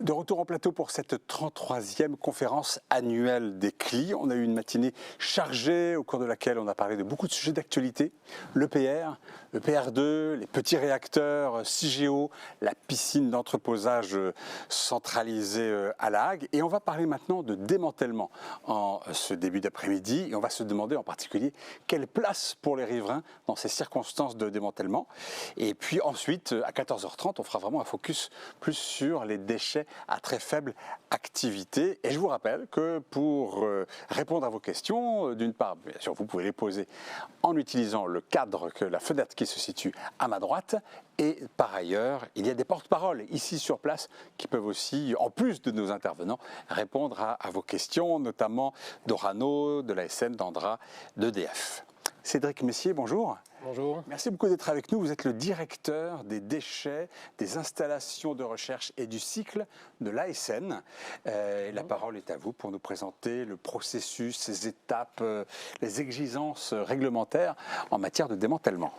De retour en plateau pour cette 33e conférence annuelle des CLI. On a eu une matinée chargée au cours de laquelle on a parlé de beaucoup de sujets d'actualité. L'EPR, EPR2, les petits réacteurs, CIGEO, la piscine d'entreposage centralisée à La Hague. Et on va parler maintenant de démantèlement en ce début d'après-midi. Et on va se demander en particulier quelle place pour les riverains dans ces circonstances de démantèlement. Et puis ensuite, à 14h30, on fera vraiment un focus plus sur les déchets à très faible activité. Et je vous rappelle que pour répondre à vos questions, d'une part, bien sûr, vous pouvez les poser en utilisant le cadre, la fenêtre qui se situe à ma droite. Et par ailleurs, il y a des porte-paroles ici sur place qui peuvent aussi, en plus de nos intervenants, répondre à vos questions, notamment d'Orano, de l'ASN, d'Andra, d'EDF. Cédric Messier, bonjour. Bonjour. Merci beaucoup d'être avec nous. Vous êtes le directeur des déchets, des installations de recherche et du cycle de l'ASN. La parole est à vous pour nous présenter le processus, ses étapes, les exigences réglementaires en matière de démantèlement.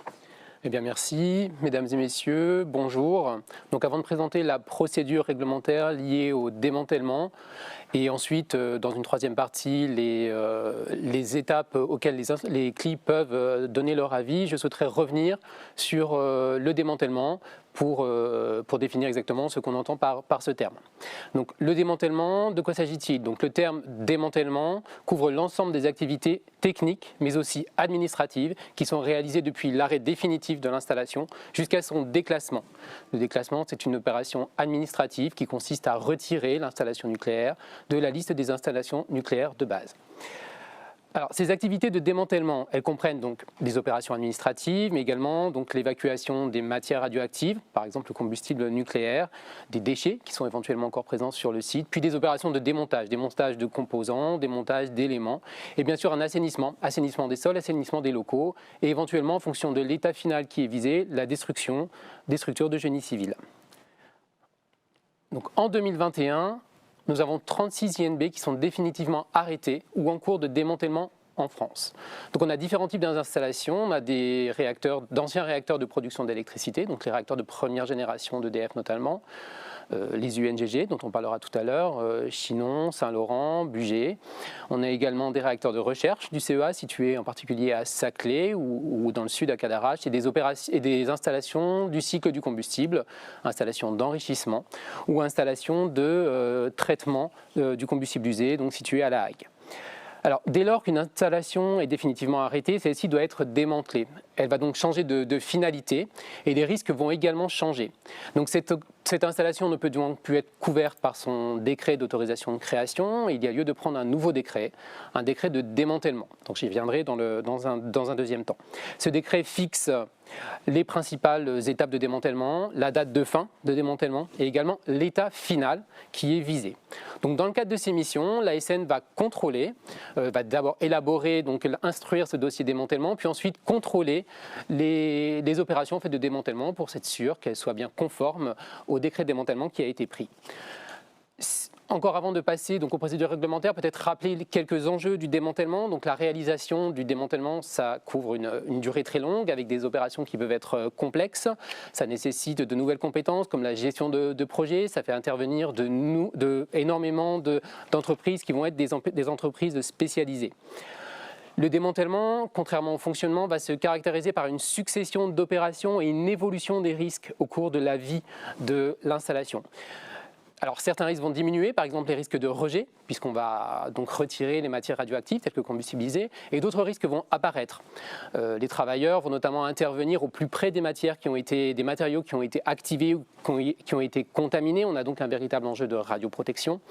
Eh bien, merci, mesdames et messieurs, bonjour. Donc, avant de présenter la procédure réglementaire liée au démantèlement, et ensuite, dans une troisième partie, les étapes auxquelles les CLI peuvent donner leur avis, je souhaiterais revenir sur le démantèlement pour définir exactement ce qu'on entend par ce terme. Donc, le démantèlement, de quoi s'agit-il? Donc, le terme démantèlement couvre l'ensemble des activités techniques, mais aussi administratives, qui sont réalisées depuis l'arrêt définitif de l'installation jusqu'à son déclassement. Le déclassement, c'est une opération administrative qui consiste à retirer l'installation nucléaire de la liste des installations nucléaires de base. Alors, ces activités de démantèlement, elles comprennent donc des opérations administratives, mais également donc l'évacuation des matières radioactives, par exemple le combustible nucléaire, des déchets qui sont éventuellement encore présents sur le site, puis des opérations de démontage, démontage de composants, démontage d'éléments, et bien sûr un assainissement des sols, assainissement des locaux, et éventuellement en fonction de l'état final qui est visé, la destruction des structures de génie civil. Donc en 2021, nous avons 36 INB qui sont définitivement arrêtés ou en cours de démantèlement en France. Donc on a différents types d'installations. On a des réacteurs, d'anciens réacteurs de production d'électricité, donc les réacteurs de première génération d'EDF notamment, les UNGG dont on parlera tout à l'heure, Chinon, Saint-Laurent, Bugey. On a également des réacteurs de recherche du CEA situés en particulier à Saclay ou dans le sud à Cadarache et des installations du cycle du combustible, installations d'enrichissement ou installations de traitement du combustible usé, donc situées à La Hague. Alors, dès lors qu'une installation est définitivement arrêtée, celle-ci doit être démantelée. Elle va donc changer de finalité et les risques vont également changer. Donc, cette installation ne peut donc plus être couverte par son décret d'autorisation de création. Il y a lieu de prendre un nouveau décret, un décret de démantèlement. Donc, j'y reviendrai dans un deuxième temps. Ce décret fixe les principales étapes de démantèlement, la date de fin de démantèlement et également l'état final qui est visé. Donc dans le cadre de ces missions, l'ASN va contrôler, va d'abord élaborer, donc instruire ce dossier démantèlement, puis ensuite contrôler les opérations faites de démantèlement pour être sûr qu'elles soient bien conformes au décret de démantèlement qui a été pris. Encore avant de passer donc, aux procédures réglementaires, peut-être rappeler quelques enjeux du démantèlement. Donc la réalisation du démantèlement, ça couvre une durée très longue avec des opérations qui peuvent être complexes. Ça nécessite de nouvelles compétences comme la gestion de projets. Ça fait intervenir énormément d'entreprises qui vont être des entreprises spécialisées. Le démantèlement, contrairement au fonctionnement, va se caractériser par une succession d'opérations et une évolution des risques au cours de la vie de l'installation. Alors certains risques vont diminuer, par exemple les risques de rejet, puisqu'on va donc retirer les matières radioactives telles que combustibilisées, et d'autres risques vont apparaître. Les travailleurs vont notamment intervenir au plus près des matériaux qui ont été activés ou qui ont été contaminés. On a donc un véritable enjeu de radioprotection.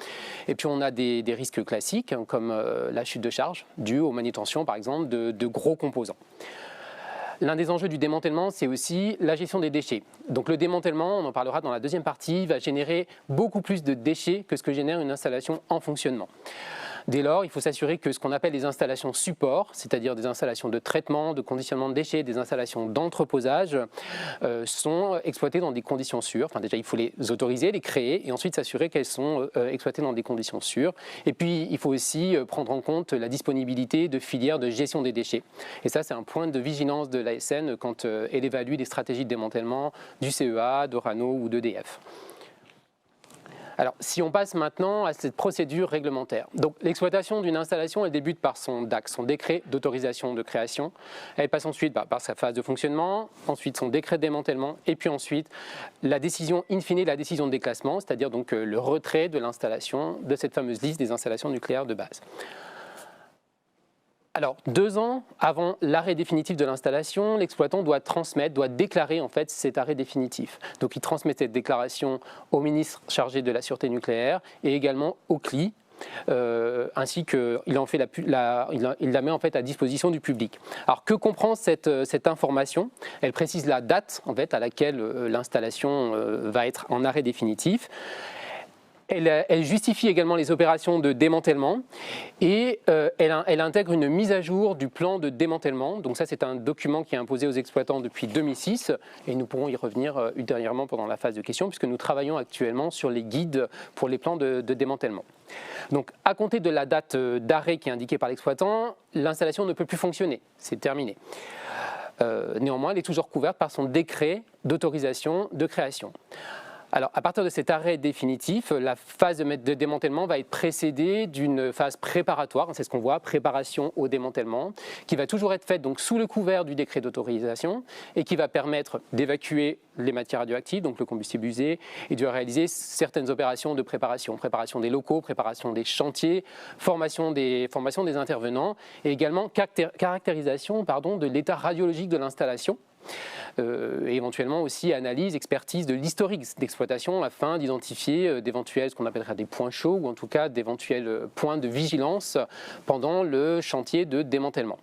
Et puis on a des risques classiques, comme la chute de charge, due aux manutentions par exemple de gros composants. L'un des enjeux du démantèlement, c'est aussi la gestion des déchets. Donc le démantèlement, on en parlera dans la deuxième partie, va générer beaucoup plus de déchets que ce que génère une installation en fonctionnement. Dès lors, il faut s'assurer que ce qu'on appelle les installations support, c'est-à-dire des installations de traitement, de conditionnement de déchets, des installations d'entreposage, sont exploitées dans des conditions sûres. Enfin, déjà, il faut les autoriser, les créer, et ensuite s'assurer qu'elles sont exploitées dans des conditions sûres. Et puis, il faut aussi prendre en compte la disponibilité de filières de gestion des déchets. Et ça, c'est un point de vigilance de l'ASN quand elle évalue des stratégies de démantèlement du CEA, d'Orano ou d'EDF. Alors, si on passe maintenant à cette procédure réglementaire. Donc, l'exploitation d'une installation, elle débute par son DAC, son décret d'autorisation de création. Elle passe ensuite par sa phase de fonctionnement, ensuite son décret de démantèlement, et puis ensuite la décision, in fine, la décision de déclassement, c'est-à-dire donc le retrait de l'installation de cette fameuse liste des installations nucléaires de base. Alors, 2 ans avant l'arrêt définitif de l'installation, l'exploitant doit déclarer en fait cet arrêt définitif. Donc, il transmet cette déclaration au ministre chargé de la sûreté nucléaire et également au CLI, ainsi qu'il la met en fait à disposition du public. Alors, que comprend cette information? Elle précise la date en fait à laquelle l'installation va être en arrêt définitif. Elle justifie également les opérations de démantèlement et elle intègre une mise à jour du plan de démantèlement. Donc ça, c'est un document qui est imposé aux exploitants depuis 2006 et nous pourrons y revenir ultérieurement pendant la phase de questions puisque nous travaillons actuellement sur les guides pour les plans de démantèlement. Donc à compter de la date d'arrêt qui est indiquée par l'exploitant, l'installation ne peut plus fonctionner, c'est terminé. Néanmoins, elle est toujours couverte par son décret d'autorisation de création. Alors, à partir de cet arrêt définitif, la phase de démantèlement va être précédée d'une phase préparatoire, c'est ce qu'on voit, préparation au démantèlement, qui va toujours être faite donc, sous le couvert du décret d'autorisation et qui va permettre d'évacuer les matières radioactives, donc le combustible usé, et de réaliser certaines opérations de préparation des locaux, préparation des chantiers, formation des intervenants et également caractérisation de l'état radiologique de l'installation. Et éventuellement aussi analyse, expertise de l'historique d'exploitation afin d'identifier d'éventuels, ce qu'on appellerait des points chauds ou en tout cas d'éventuels points de vigilance pendant le chantier de démantèlement.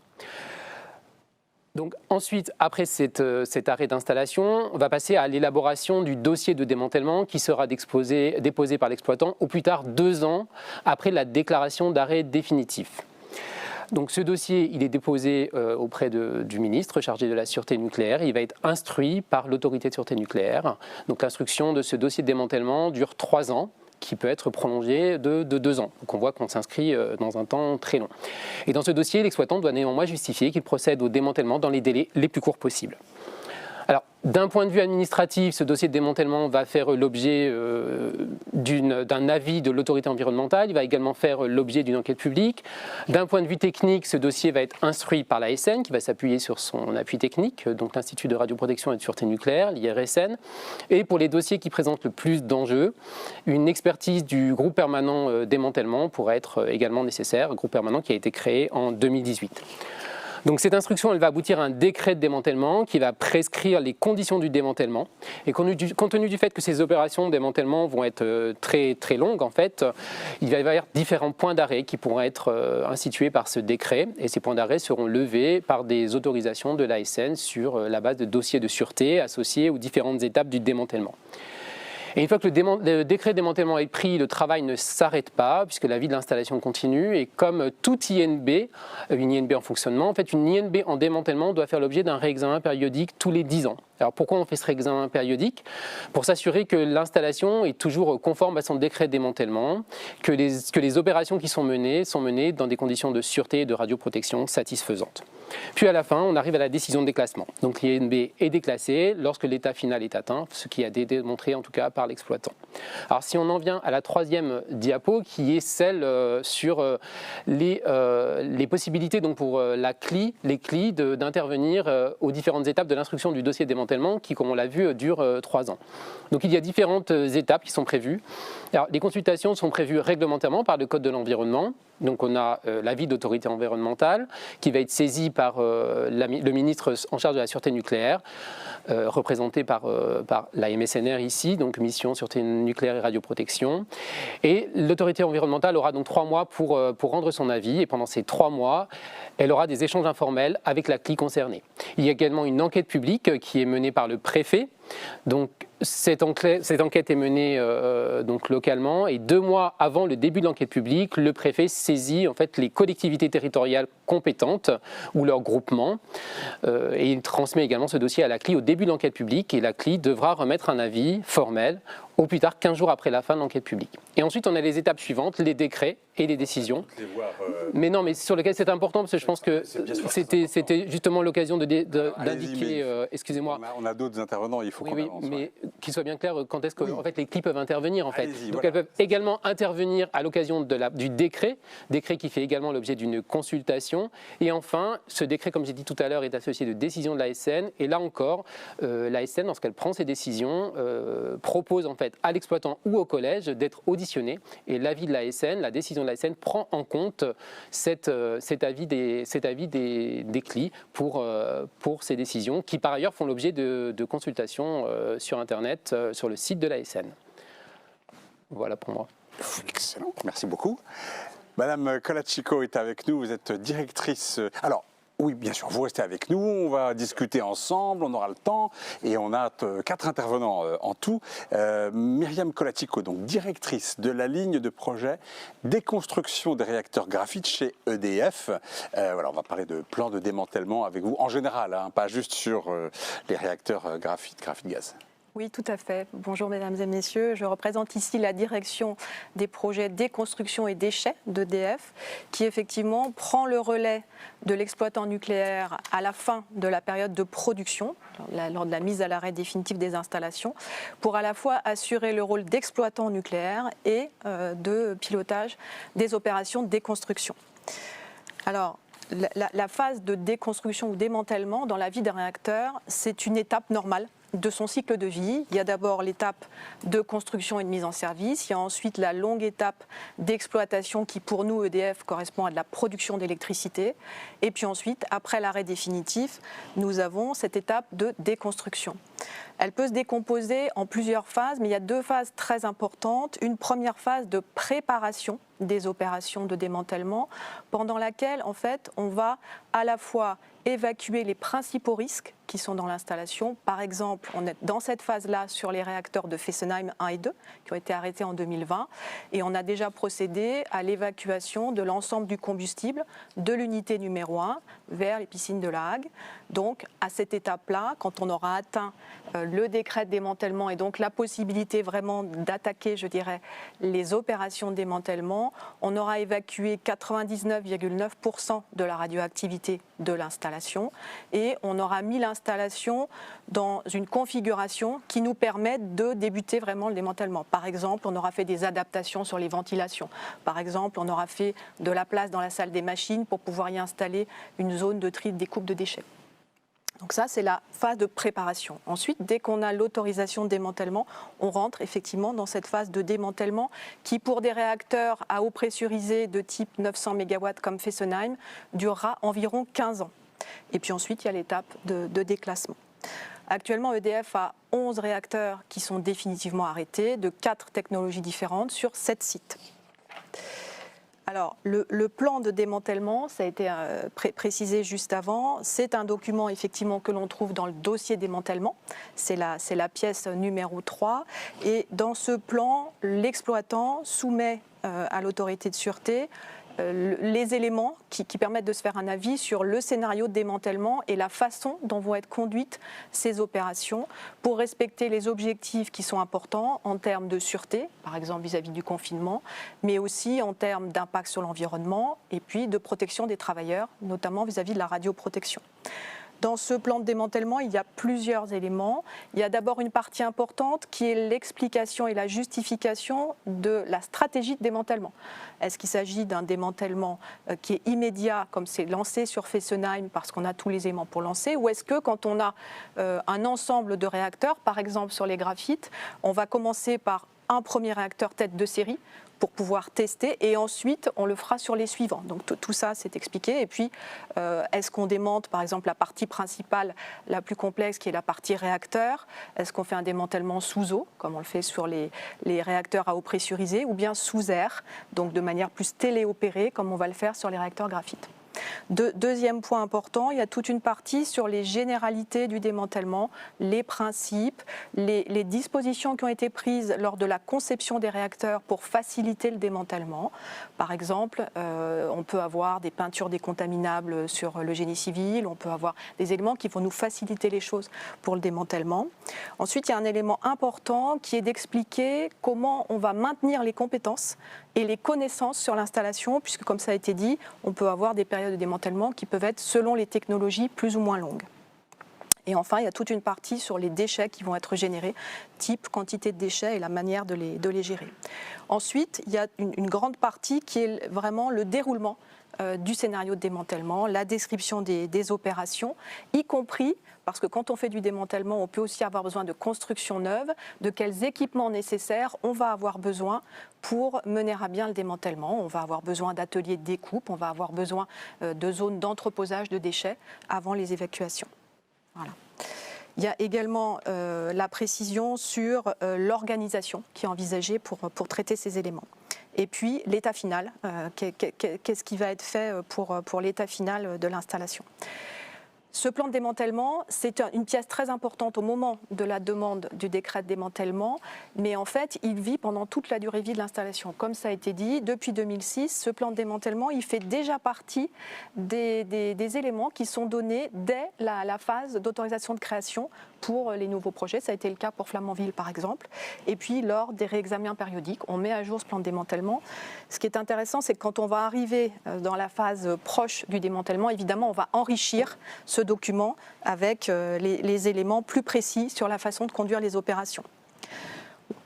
Donc ensuite, après cet arrêt d'installation, on va passer à l'élaboration du dossier de démantèlement qui sera déposé par l'exploitant au plus tard 2 ans après la déclaration d'arrêt définitif. Donc ce dossier, il est déposé auprès du ministre chargé de la sûreté nucléaire. Il va être instruit par l'autorité de sûreté nucléaire. Donc l'instruction de ce dossier de démantèlement dure 3 ans, qui peut être prolongé de 2 ans. Donc on voit qu'on s'inscrit dans un temps très long. Et dans ce dossier, l'exploitant doit néanmoins justifier qu'il procède au démantèlement dans les délais les plus courts possibles. Alors, d'un point de vue administratif, ce dossier de démantèlement va faire l'objet d'un avis de l'autorité environnementale. Il va également faire l'objet d'une enquête publique. D'un point de vue technique, ce dossier va être instruit par l'ASN, qui va s'appuyer sur son appui technique, donc l'Institut de radioprotection et de sûreté nucléaire, l'IRSN. Et pour les dossiers qui présentent le plus d'enjeux, une expertise du groupe permanent démantèlement pourrait être également nécessaire, un groupe permanent qui a été créé en 2018. Donc cette instruction, elle va aboutir à un décret de démantèlement qui va prescrire les conditions du démantèlement. Et compte tenu du fait que ces opérations de démantèlement vont être très, très longues, en fait, il va y avoir différents points d'arrêt qui pourront être institués par ce décret. Et ces points d'arrêt seront levés par des autorisations de l'ASN sur la base de dossiers de sûreté associés aux différentes étapes du démantèlement. Et une fois que le décret de démantèlement est pris, le travail ne s'arrête pas puisque la vie de l'installation continue. Et comme toute INB, une INB en fonctionnement, en fait, une INB en démantèlement doit faire l'objet d'un réexamen périodique tous les 10 ans. Alors pourquoi on fait ce réexamen périodique? Pour s'assurer que l'installation est toujours conforme à son décret de démantèlement, que les opérations qui sont menées dans des conditions de sûreté et de radioprotection satisfaisantes. Puis à la fin, on arrive à la décision de déclassement. Donc l'INB est déclassée lorsque l'état final est atteint, ce qui a été démontré en tout cas par l'exploitant. Alors si on en vient à la 3e diapo, qui est celle sur les possibilités donc pour les CLI d'intervenir aux différentes étapes de l'instruction du dossier de démantèlement qui, comme on l'a vu, dure 3 ans. Donc il y a différentes étapes qui sont prévues. Alors, les consultations sont prévues réglementairement par le Code de l'environnement. Donc on a l'avis d'autorité environnementale qui va être saisi par le ministre en charge de la sûreté nucléaire, représenté par la MSNR ici, donc Mission Sûreté Nucléaire et Radioprotection. Et l'autorité environnementale aura donc 3 mois pour rendre son avis. Et pendant ces 3 mois, elle aura des échanges informels avec la CLI concernée. Il y a également une enquête publique qui est menée par le préfet. Donc cette enquête est menée donc localement et 2 mois avant le début de l'enquête publique, le préfet saisit en fait les collectivités territoriales compétente ou leur groupement. Et il transmet également ce dossier à la CLI au début de l'enquête publique et la CLI devra remettre un avis formel au plus tard 15 jours après la fin de l'enquête publique. Et ensuite, on a les étapes suivantes, les décrets et les décisions. Mais non, mais sur lesquels c'est important, parce que je pense que c'était justement l'occasion d'indiquer, excusez-moi. On a d'autres intervenants, il faut qu'on avance. Oui, mais qu'il soit bien clair quand est-ce que en fait, les CLI peuvent intervenir. En fait. Donc elles peuvent également intervenir à l'occasion du décret qui fait également l'objet d'une consultation. Et enfin, ce décret, comme j'ai dit tout à l'heure, est associé de décisions de l'ASN. Et là encore, l'ASN, lorsqu'elle prend ses décisions, propose en fait à l'exploitant ou au collège d'être auditionné. Et l'avis de l'ASN, la décision de l'ASN prend en compte cet avis des CLI pour ces décisions qui par ailleurs font l'objet de consultations sur Internet, sur le site de l'ASN. Voilà pour moi. Excellent, merci beaucoup. Madame Colachico est avec nous, vous êtes directrice. Alors, oui, bien sûr, vous restez avec nous, on va discuter ensemble, on aura le temps, et on a 4 intervenants en tout. Myriam Colachico, donc directrice de la ligne de projet déconstruction des réacteurs graphite chez EDF. Voilà, on va parler de plan de démantèlement avec vous, en général, hein, pas juste sur les réacteurs graphite gaz. Oui, tout à fait. Bonjour mesdames et messieurs. Je représente ici la direction des projets déconstruction et déchets d'EDF qui effectivement prend le relais de l'exploitant nucléaire à la fin de la période de production, lors de la mise à l'arrêt définitif des installations, pour à la fois assurer le rôle d'exploitant nucléaire et de pilotage des opérations de déconstruction. Alors, la phase de déconstruction ou démantèlement dans la vie d'un réacteur, c'est une étape normale de son cycle de vie. Il y a d'abord l'étape de construction et de mise en service. Il y a ensuite la longue étape d'exploitation qui, pour nous, EDF, correspond à de la production d'électricité. Et puis ensuite, après l'arrêt définitif, nous avons cette étape de déconstruction. Elle peut se décomposer en plusieurs phases, mais il y a 2 phases très importantes. Une première phase de préparation des opérations de démantèlement, pendant laquelle, en fait, on va à la fois évacuer les principaux risques qui sont dans l'installation. Par exemple, on est dans cette phase-là sur les réacteurs de Fessenheim 1 et 2 qui ont été arrêtés en 2020 et on a déjà procédé à l'évacuation de l'ensemble du combustible de l'unité numéro 1 vers les piscines de La Hague. Donc à cette étape-là, quand on aura atteint le décret de démantèlement et donc la possibilité vraiment d'attaquer, je dirais, les opérations de démantèlement, on aura évacué 99,9% de la radioactivité de l'installation et on aura mis l'installation dans une configuration qui nous permet de débuter vraiment le démantèlement. Par exemple, on aura fait des adaptations sur les ventilations. Par exemple, on aura fait de la place dans la salle des machines pour pouvoir y installer une zone de tri de découpe de déchets. Donc ça, c'est la phase de préparation. Ensuite, dès qu'on a l'autorisation de démantèlement, on rentre effectivement dans cette phase de démantèlement qui, pour des réacteurs à eau pressurisée de type 900 MW comme Fessenheim, durera environ 15 ans. Et puis ensuite, il y a l'étape de déclassement. Actuellement, EDF a 11 réacteurs qui sont définitivement arrêtés, de 4 technologies différentes sur 7 sites. Alors, le plan de démantèlement, ça a été précisé juste avant, c'est un document effectivement que l'on trouve dans le dossier démantèlement, c'est la pièce numéro 3, et dans ce plan, l'exploitant soumet à l'autorité de sûreté les éléments qui permettent de se faire un avis sur le scénario de démantèlement et la façon dont vont être conduites ces opérations pour respecter les objectifs qui sont importants en termes de sûreté, par exemple vis-à-vis du confinement, mais aussi en termes d'impact sur l'environnement et puis de protection des travailleurs, notamment vis-à-vis de la radioprotection. Dans ce plan de démantèlement, il y a plusieurs éléments. Il y a d'abord une partie importante qui est l'explication et la justification de la stratégie de démantèlement. Est-ce qu'il s'agit d'un démantèlement qui est immédiat, comme c'est lancé sur Fessenheim, parce qu'on a tous les éléments pour lancer, ou est-ce que quand on a un ensemble de réacteurs, par exemple sur les graphites, on va commencer par un premier réacteur tête de série pour pouvoir tester et ensuite on le fera sur les suivants. Donc tout ça c'est expliqué et puis est-ce qu'on démonte par exemple la partie principale la plus complexe qui est la partie réacteur, est-ce qu'on fait un démantèlement sous eau comme on le fait sur les réacteurs à eau pressurisée ou bien sous air, donc de manière plus téléopérée comme on va le faire sur les réacteurs graphite. Deuxième point important, il y a toute une partie sur les généralités du démantèlement, les principes, les dispositions qui ont été prises lors de la conception des réacteurs pour faciliter le démantèlement. Par exemple, on peut avoir des peintures décontaminables sur le génie civil, on peut avoir des éléments qui vont nous faciliter les choses pour le démantèlement. Ensuite, il y a un élément important qui est d'expliquer comment on va maintenir les compétences et les connaissances sur l'installation, puisque comme ça a été dit, on peut avoir des périodes de démantèlement qui peuvent être, selon les technologies, plus ou moins longues. Et enfin, il y a toute une partie sur les déchets qui vont être générés, type, quantité de déchets et la manière de les gérer. Ensuite, il y a une grande partie qui est vraiment le déroulement du scénario de démantèlement, la description des opérations, y compris parce que quand on fait du démantèlement, on peut aussi avoir besoin de construction neuve, de quels équipements nécessaires on va avoir besoin pour mener à bien le démantèlement. On va avoir besoin d'ateliers de découpe, on va avoir besoin de zones d'entreposage de déchets avant les évacuations. Voilà. Il y a également la précision sur l'organisation qui est envisagée pour traiter ces éléments. Et puis l'état final, qu'est-ce qui va être fait pour l'état final de l'installation. Ce plan de démantèlement, c'est une pièce très importante au moment de la demande du décret de démantèlement, mais en fait, il vit pendant toute la durée de vie de l'installation. Comme ça a été dit, depuis 2006, ce plan de démantèlement, il fait déjà partie des éléments qui sont donnés dès la phase d'autorisation de création pour les nouveaux projets. Ça a été le cas pour Flamanville, par exemple. Et puis, lors des réexamens périodiques, on met à jour ce plan de démantèlement. Ce qui est intéressant, c'est que quand on va arriver dans la phase proche du démantèlement, évidemment, on va enrichir ce document avec les éléments plus précis sur la façon de conduire les opérations.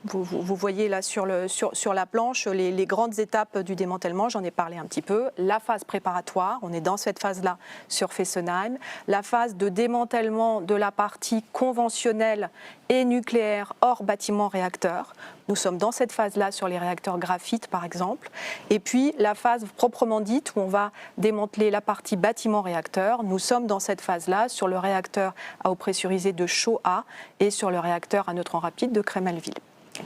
Vous voyez là sur la planche les grandes étapes du démantèlement, j'en ai parlé un petit peu. La phase préparatoire, on est dans cette phase-là sur Fessenheim. La phase de démantèlement de la partie conventionnelle et nucléaire hors bâtiment réacteur. Nous sommes dans cette phase-là sur les réacteurs graphite par exemple. Et puis la phase proprement dite où on va démanteler la partie bâtiment réacteur. Nous sommes dans cette phase-là sur le réacteur à eau pressurisée de Chaux-A et sur le réacteur à neutrons rapides de Cremelville.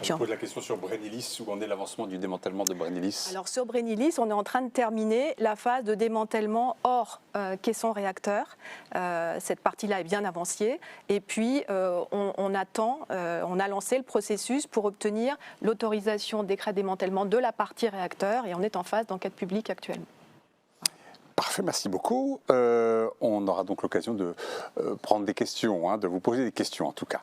Je pose la question sur Brennilis, où en est l'avancement du démantèlement de Brennilis? Alors sur Brennilis, on est en train de terminer la phase de démantèlement hors caisson réacteur. Cette partie-là est bien avancée. Et puis on a lancé le processus pour obtenir l'autorisation décret de démantèlement de la partie réacteur et on est en phase d'enquête publique actuellement. Parfait, merci beaucoup. On aura donc l'occasion de prendre des questions, de vous poser des questions en tout cas.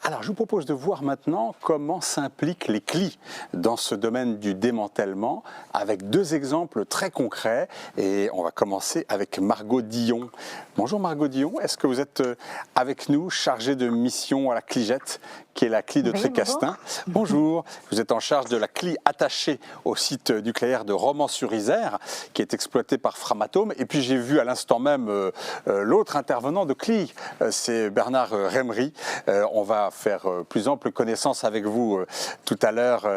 Alors je vous propose de voir maintenant comment s'impliquent les CLI dans ce domaine du démantèlement avec deux exemples très concrets et on va commencer avec Margot Dillon. Bonjour Margot Dillon, est-ce que vous êtes avec nous, chargée de mission à la CLIGET qui est la CLI de Tricastin. Bonjour, vous êtes en charge de la CLI attachée au site nucléaire de Romans-sur-Isère qui est exploité par Framatome. Et puis j'ai vu à l'instant même l'autre intervenant de CLI, c'est Bernard Rémery. On va faire plus ample connaissance avec vous tout à l'heure,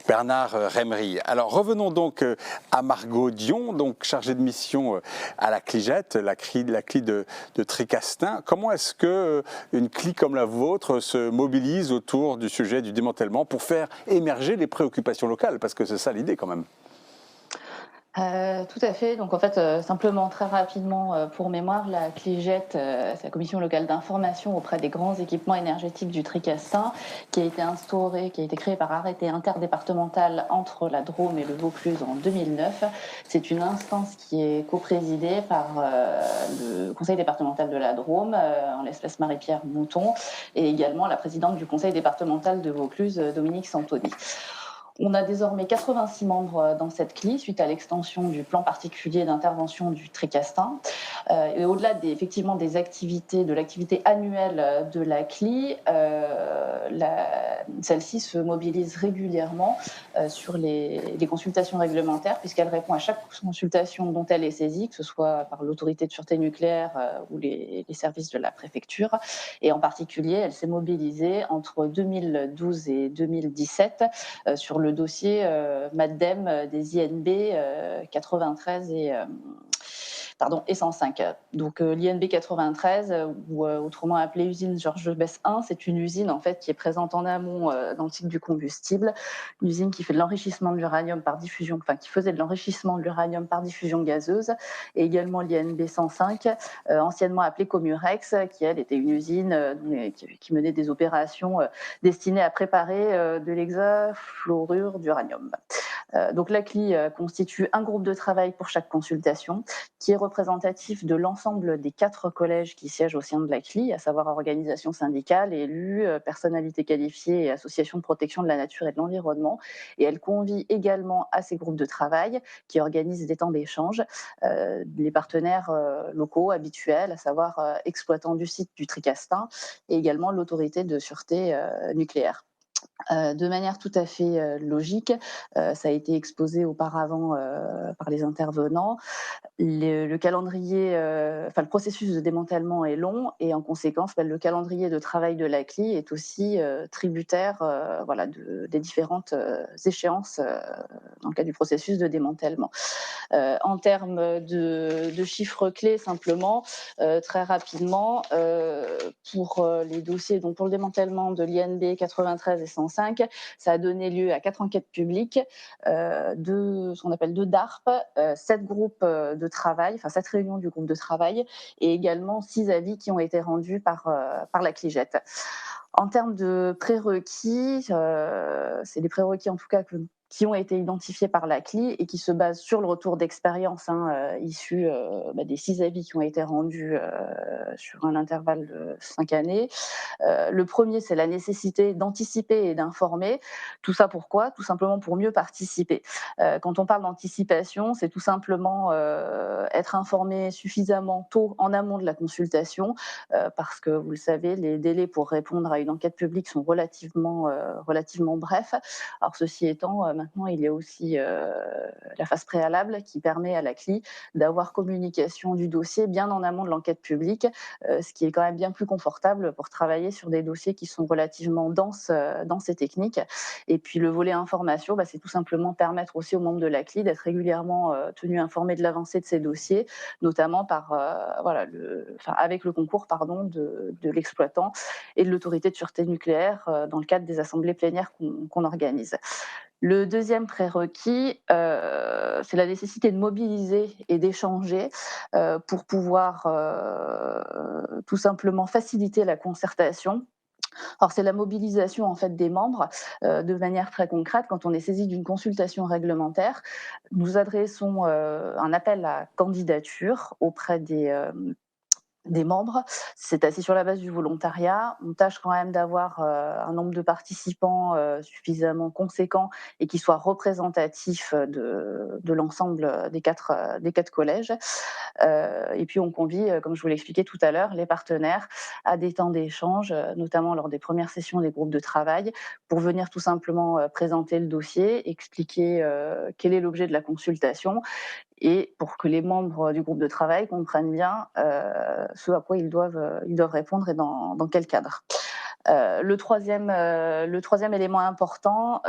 Bernard Rémery. Alors revenons donc à Margot Dillon, donc chargée de mission à la CLIGET, la CLI de Tricastin. Comment est-ce qu'une CLI comme la vôtre se mobilise autour du sujet du démantèlement pour faire émerger les préoccupations locales, parce que c'est ça l'idée quand même. Tout à fait. Donc en fait, simplement très rapidement pour mémoire, la CLIGET, c'est la commission locale d'information auprès des grands équipements énergétiques du Tricastin, qui a été instaurée, qui a été créée par arrêté interdépartemental entre la Drôme et le Vaucluse en 2009. C'est une instance qui est coprésidée par le conseil départemental de la Drôme, en l'espèce Marie-Pierre Mouton, et également la présidente du conseil départemental de Vaucluse, Dominique Santoni. On a désormais 86 membres dans cette CLI suite à l'extension du plan particulier d'intervention du Tricastin. Et au-delà effectivement des activités, de l'activité annuelle de la CLI, celle-ci se mobilise régulièrement sur les consultations réglementaires puisqu'elle répond à chaque consultation dont elle est saisie, que ce soit par l'autorité de sûreté nucléaire ou les services de la préfecture. Et en particulier, elle s'est mobilisée entre 2012 et 2017 sur le dossier MADEM des INB 93 pardon, et 105. Donc l'INB 93, ou autrement appelée usine Georges Besse 1, c'est une usine en fait qui est présente en amont dans le cycle du combustible, une usine qui fait de l'enrichissement de l'uranium par diffusion, enfin qui faisait de l'enrichissement de l'uranium par diffusion gazeuse, et également l'INB 105, anciennement appelée Comurex, qui elle était une usine qui menait des opérations destinées à préparer de l'hexafluorure d'uranium. Donc la CLI constitue un groupe de travail pour chaque consultation qui est représentatif de l'ensemble des 4 collèges qui siègent au sein de la CLI, à savoir organisations syndicales, élus, personnalités qualifiées et associations de protection de la nature et de l'environnement. Et elle convie également à ces groupes de travail qui organisent des temps d'échange les partenaires locaux habituels, à savoir exploitants du site du Tricastin et également l'autorité de sûreté nucléaire. De manière tout à fait logique, ça a été exposé auparavant par les intervenants. Le calendrier, le processus de démantèlement est long et en conséquence, le calendrier de travail de la CLI est aussi tributaire des différentes échéances dans le cadre du processus de démantèlement. En termes de chiffres clés, simplement, très rapidement, pour les dossiers, donc pour le démantèlement de l'INB 93 et 105, ça a donné lieu à 4 enquêtes publiques, ce qu'on appelle 2 DARP, 7 groupes de travail, enfin 7 réunions du groupe de travail, et également 6 avis qui ont été rendus par la CLIGET. En termes de prérequis, c'est des prérequis en tout cas qui ont été identifiés par la CLI et qui se basent sur le retour d'expérience issu des 6 avis qui ont été rendus sur un intervalle de 5 années. Le premier, c'est la nécessité d'anticiper et d'informer. Tout ça pourquoi ? Tout simplement pour mieux participer. Quand on parle d'anticipation, c'est tout simplement être informé suffisamment tôt en amont de la consultation, parce que vous le savez, les délais pour répondre à une enquête publique sont relativement brefs. Alors ceci étant, maintenant il y a aussi la phase préalable qui permet à la CLI d'avoir communication du dossier bien en amont de l'enquête publique, ce qui est quand même bien plus confortable pour travailler sur des dossiers qui sont relativement denses et techniques. Et puis le volet information, c'est tout simplement permettre aussi aux membres de la CLI d'être régulièrement tenus informés de l'avancée de ces dossiers, notamment avec le concours de l'exploitant et de l'autorité de sûreté nucléaire dans le cadre des assemblées plénières qu'on organise. Le deuxième prérequis, c'est la nécessité de mobiliser et d'échanger pour pouvoir tout simplement faciliter la concertation. Alors c'est la mobilisation en fait des membres de manière très concrète. Quand on est saisi d'une consultation réglementaire, nous adressons un appel à candidature auprès des membres. C'est assis sur la base du volontariat. On tâche quand même d'avoir un nombre de participants suffisamment conséquent et qui soit représentatif de l'ensemble des quatre collèges. Et puis on convie, comme je vous l'ai expliqué tout à l'heure, les partenaires à des temps d'échange, notamment lors des premières sessions des groupes de travail, pour venir tout simplement présenter le dossier, expliquer quel est l'objet de la consultation, et pour que les membres du groupe de travail comprennent bien ce à quoi ils doivent répondre et dans quel cadre. Le troisième élément important,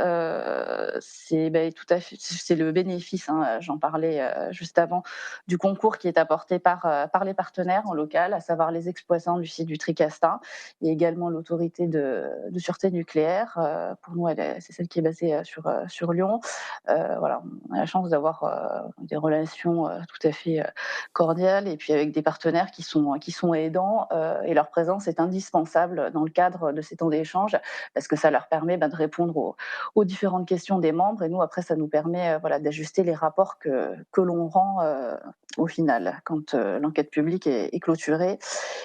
c'est le bénéfice, j'en parlais juste avant, du concours qui est apporté par les partenaires en local, à savoir les exploitants du site du Tricastin et également l'autorité de sûreté nucléaire. Pour nous, c'est celle qui est basée sur Lyon. On a la chance d'avoir des relations tout à fait cordiales et puis avec des partenaires qui sont aidants, et leur présence est indispensable dans le cadre de ces temps d'échange, parce que ça leur permet de répondre aux différentes questions des membres, et nous après ça nous permet d'ajuster les rapports que l'on rend au final quand l'enquête publique est clôturée.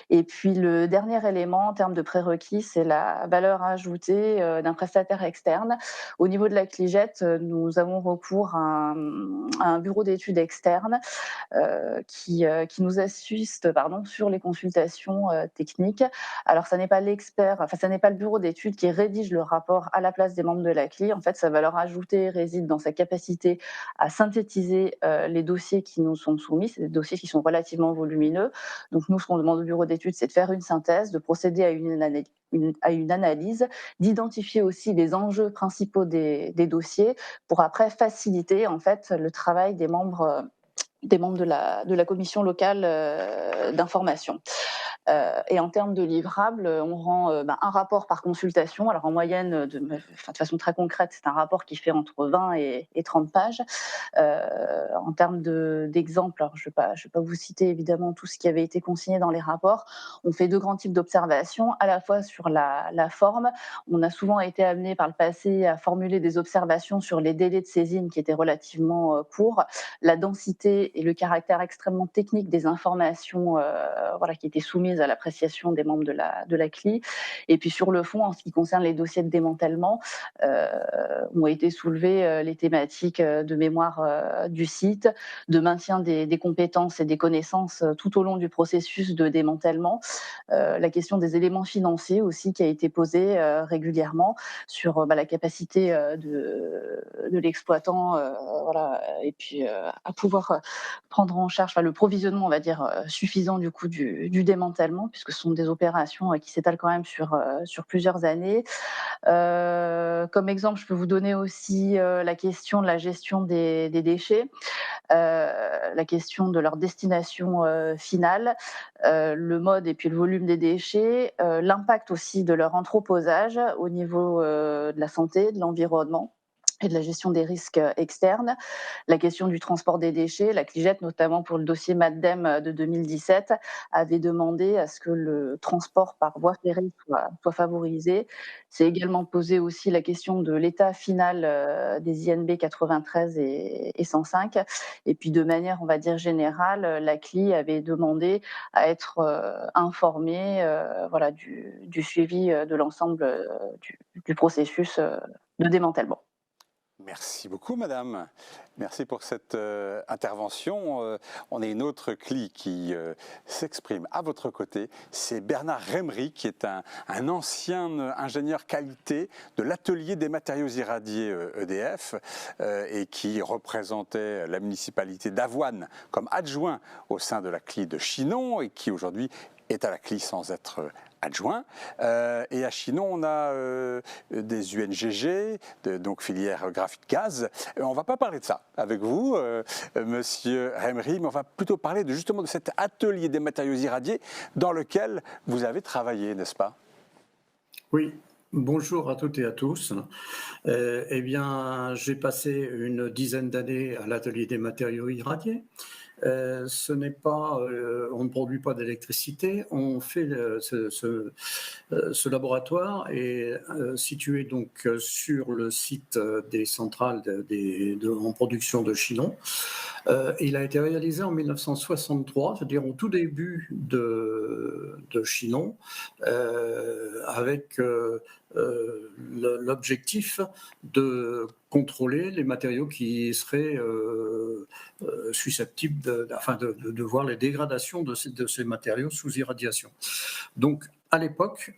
Et puis le dernier élément en termes de prérequis, c'est la valeur ajoutée d'un prestataire externe. Au niveau de la CLIGET, nous avons recours à un bureau d'études externe qui nous assiste sur les consultations techniques. Alors ça n'est pas ça n'est pas le bureau d'études qui rédige le rapport à la place des membres de la CLI. En fait, sa valeur ajoutée réside dans sa capacité à synthétiser les dossiers qui nous sont soumis. C'est des dossiers qui sont relativement volumineux. Donc nous, ce qu'on demande au bureau d'études, c'est de faire une synthèse, de procéder à une analyse, d'identifier aussi les enjeux principaux des dossiers pour après faciliter en fait le travail des membres des membres de la commission locale d'information. Et en termes de livrables, on rend un rapport par consultation. Alors en moyenne, de façon très concrète, c'est un rapport qui fait entre 20 et 30 pages. En termes d'exemples, alors je vais pas vous citer évidemment tout ce qui avait été consigné dans les rapports. On fait 2 grands types d'observations, à la fois sur la forme. On a souvent été amené par le passé à formuler des observations sur les délais de saisine qui étaient relativement courts, la densité et le caractère extrêmement technique des informations qui étaient soumises à l'appréciation des membres de la CLI. Et puis sur le fond, en ce qui concerne les dossiers de démantèlement, ont été soulevées les thématiques de mémoire du site, de maintien des compétences et des connaissances tout au long du processus de démantèlement, la question des éléments financiers aussi qui a été posée régulièrement sur la capacité de l'exploitant et puis à pouvoir prendre en charge le provisionnement, on va dire, suffisant du coup du démantèlement, puisque ce sont des opérations qui s'étalent quand même sur plusieurs années. Comme exemple, je peux vous donner aussi la question de la gestion des déchets, la question de leur destination finale, le mode et puis le volume des déchets, l'impact aussi de leur entreposage au niveau de la santé, de l'environnement et de la gestion des risques externes, la question du transport des déchets. La CLIGET, notamment pour le dossier MADDEM de 2017, avait demandé à ce que le transport par voie ferrée soit favorisé. C'est également posé aussi la question de l'état final des INB 93 et 105. Et puis de manière, on va dire, générale, la CLI avait demandé à être informée du suivi de l'ensemble du processus de démantèlement. Merci beaucoup, madame. Merci pour cette intervention. On a une autre CLI qui s'exprime à votre côté. C'est Bernard Rémery, qui est un ancien ingénieur qualité de l'atelier des matériaux irradiés EDF et qui représentait la municipalité d'Avoine comme adjoint au sein de la CLI de Chinon et qui aujourd'hui est à la CLI sans être adjoint. Et à Chinon, on a des UNGG, donc filière graphite gaz. On ne va pas parler de ça avec vous, monsieur Rémery, mais on va plutôt parler justement de cet atelier des matériaux irradiés dans lequel vous avez travaillé, n'est-ce pas? Oui. Bonjour à toutes et à tous. Eh bien, j'ai passé une dizaine d'années à l'atelier des matériaux irradiés. Ce n'est pas, on ne produit pas d'électricité. On fait ce laboratoire est situé donc sur le site des centrales en production de Chinon. Il a été réalisé en 1963, c'est-à-dire au tout début de Chinon, avec l'objectif de contrôler les matériaux qui seraient susceptibles de voir les dégradations de ces matériaux sous irradiation. Donc, à l'époque,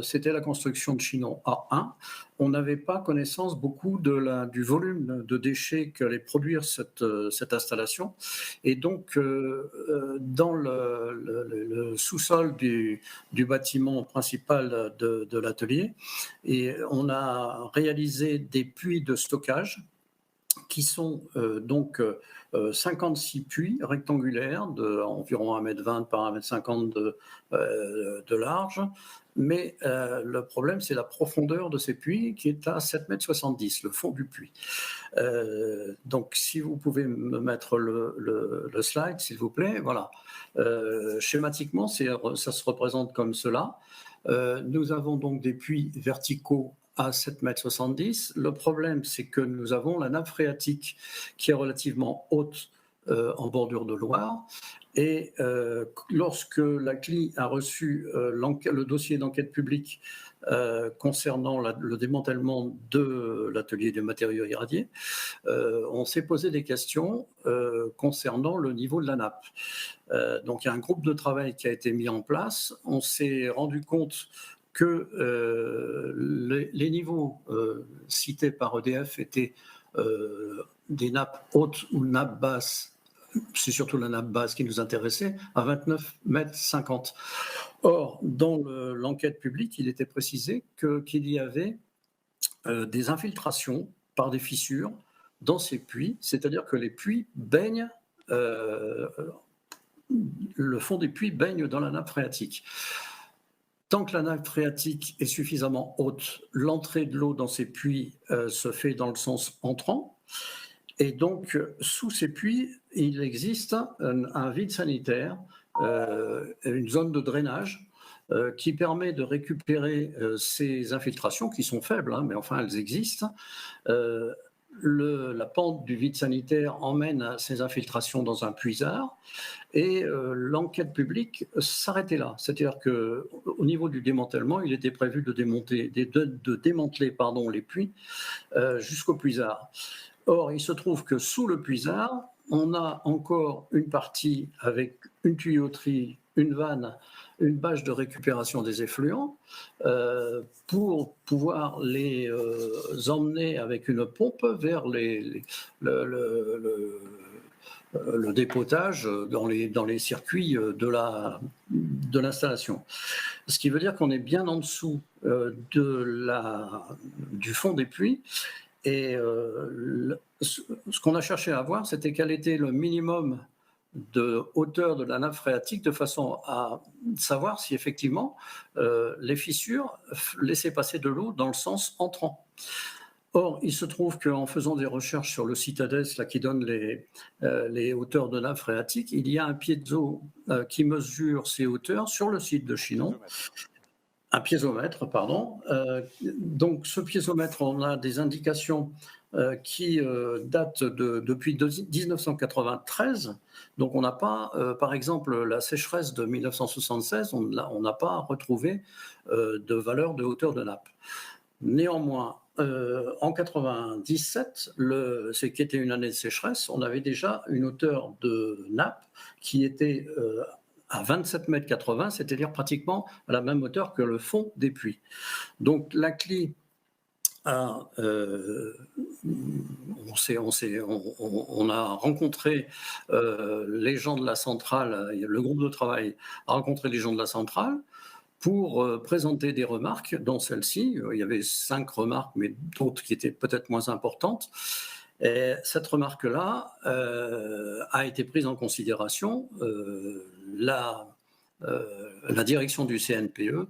c'était la construction de Chinon A1. On n'avait pas connaissance beaucoup du volume de déchets qu'allait produire cette installation. Et donc, dans le sous-sol du bâtiment principal de l'atelier, et on a réalisé des puits de stockage qui sont 56 puits rectangulaires d'environ 1,20 m par 1,50 m de large. Mais le problème, c'est la profondeur de ces puits qui est à 7,70 m, le fond du puits. Donc, si vous pouvez me mettre le slide, s'il vous plaît. Voilà. Schématiquement, ça se représente comme cela. Nous avons donc des puits verticaux à 7,70 m. Le problème, c'est que nous avons la nappe phréatique qui est relativement haute en bordure de Loire. Et lorsque la CLI a reçu le dossier d'enquête publique concernant le démantèlement de l'atelier des matériaux irradiés, on s'est posé des questions concernant le niveau de la nappe. Donc il y a un groupe de travail qui a été mis en place. On s'est rendu compte que les niveaux cités par EDF étaient des nappes hautes ou nappes basses. C'est surtout la nappe basse qui nous intéressait, à 29,50 m. Or, dans l'enquête publique, il était précisé qu'il y avait des infiltrations par des fissures dans ces puits, c'est-à-dire que les puits baignent le fond des puits baigne dans la nappe phréatique. Tant que la nappe phréatique est suffisamment haute, l'entrée de l'eau dans ces puits se fait dans le sens entrant. Et donc, sous ces puits, il existe un vide sanitaire, une zone de drainage qui permet de récupérer ces infiltrations qui sont faibles, hein, mais enfin elles existent. La pente du vide sanitaire emmène ces infiltrations dans un puisard et l'enquête publique s'arrêtait là. C'est-à-dire qu'au niveau du démantèlement, il était prévu de démanteler les puits jusqu'au puisard. Or, il se trouve que sous le puisard, on a encore une partie avec une tuyauterie, une vanne, une bâche de récupération des effluents pour pouvoir les emmener avec une pompe vers le dépotage dans les circuits de l'installation. Ce qui veut dire qu'on est bien en dessous du fond des puits. Et ce qu'on a cherché à voir, c'était quel était le minimum de hauteur de la nappe phréatique de façon à savoir si effectivement les fissures laissaient passer de l'eau dans le sens entrant. Or, il se trouve qu'en faisant des recherches sur le site ADES là, qui donne les hauteurs de nappe phréatique, il y a un piezo qui mesure ces hauteurs sur le site de Chinon. Un piézomètre, pardon. Donc, ce piézomètre, on a des indications qui datent depuis 1993. Donc, on n'a pas, par exemple, la sécheresse de 1976, on n'a pas retrouvé de valeur de hauteur de nappe. Néanmoins, en 97, qui était une année de sécheresse, on avait déjà une hauteur de nappe qui était à 27,80 m, c'est-à-dire pratiquement à la même hauteur que le fond des puits. Donc la CLI on a rencontré les gens de la centrale, le groupe de travail a rencontré les gens de la centrale pour présenter des remarques, dont celle-ci. Il y avait 5 remarques, mais d'autres qui étaient peut-être moins importantes. Et cette remarque-là a été prise en considération. La direction du CNPE,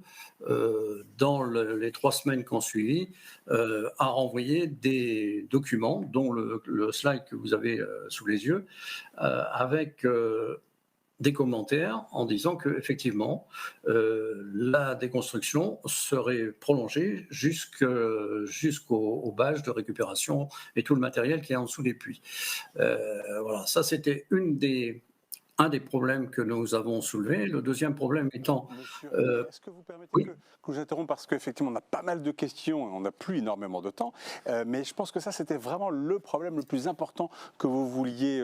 dans les 3 semaines qui ont suivi, a renvoyé des documents, dont le slide que vous avez sous les yeux, avec des commentaires en disant qu'effectivement, la déconstruction serait prolongée jusqu'aux bâches de récupération et tout le matériel qui est en dessous des puits. Voilà, ça c'était un des problèmes que nous avons soulevés. Le deuxième problème étant... Monsieur, est-ce que vous permettez que je vous interrompe parce qu'effectivement on a pas mal de questions et on n'a plus énormément de temps, mais je pense que ça c'était vraiment le problème le plus important que vous vouliez